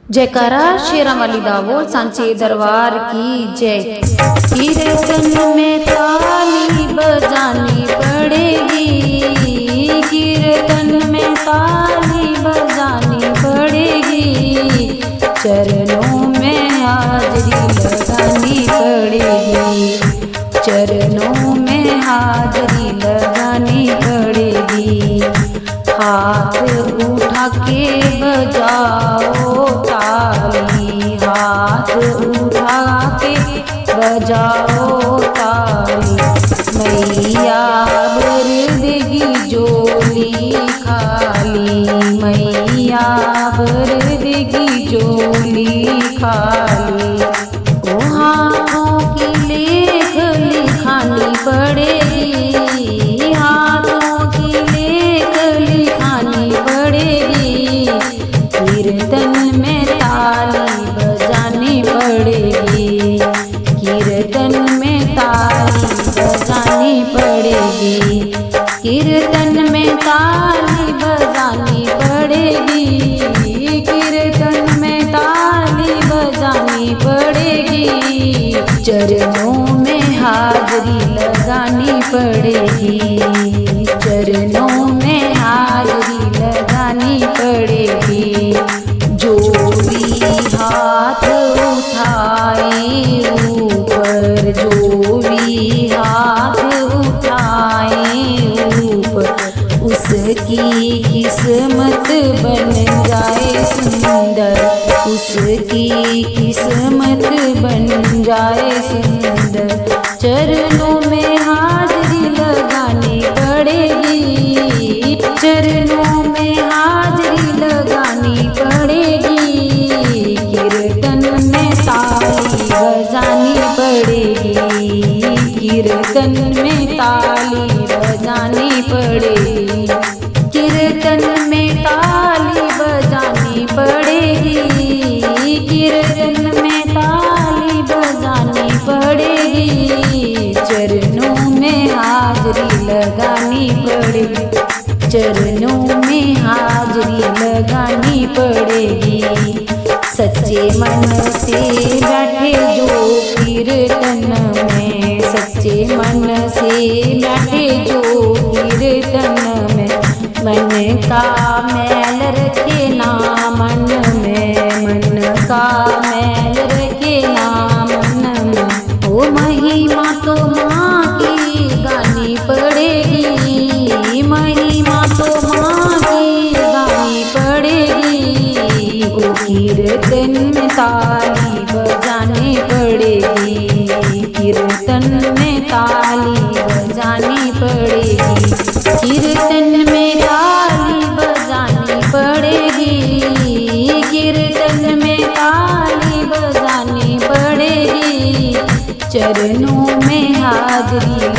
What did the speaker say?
जयकारा शेरा वाली दा बोल सांचे दरबार की जय। कीर्तन में ताली बजानी पड़ेगी, कीर्तन में ताली बजानी पड़ेगी, चरणों में हाजरी लगानी पड़ेगी, चरणों में हाजरी लगानी पड़ेगी। हाथ उठा के बजाओ ताली, हाथ उठा के बजाओ ताली, मैया भर देगी झोली खाली, मैया भर देगी झोली खाली। ओ हाथों की लेख लिखानी पड़ेगी, हाथों की लेख लिखानी पड़ेगी, कीर्तन में ताली बजानी पड़ेगी, कीर्तन में ताली बजानी पड़ेगी, कीर्तन में ताली बजानी पड़ेगी, कीर्तन में ताली बजानी पड़ेगी, चरणों में हाजरी लगानी पड़ेगी, चरणों में हाजरी लगानी पड़ेगी। जो भी हाथ उठाए ऊपर, जो भी हाथ उठाए ऊपर, उसकी किस्मत बन जाए सुंदर, उसकी किस्मत बन जाए सुंदर। चरणों में हाजरी लगानी पड़ेगी, चरणों में हाजरी लगानी पड़ेगी, कीर्तन में ताली बजानी पड़ेगी, कीर्तन में ताली बजानी पड़ेगी, कीर्तन में ताली बजानी पड़ेगी, कीर्तन में ताली बजानी पड़ेगी, चरणों में हाजरी लगानी पड़ेगी, चरणों में हाजरी लगानी पड़ेगी। सच्चे मन से बैठे जो कीर्तन में, सच्चे मन से बैठे जो कीर्तन में, मन का मैल रखे ना मन में, मन का मैल रखे ना मन में। ओ महिमा तो माँ की गानी पड़ेगी, महिमा तो माँ की गानी पड़ेगी, ओ कीर्तन में ताली बजानी पड़ेगी, कीर्तन में ताली बजानी पड़ेगी, कीर्तन में ताली बजानी पड़ेगी, कीर्तन में ताली बजानी पड़ेगी, चरणों में हाजरी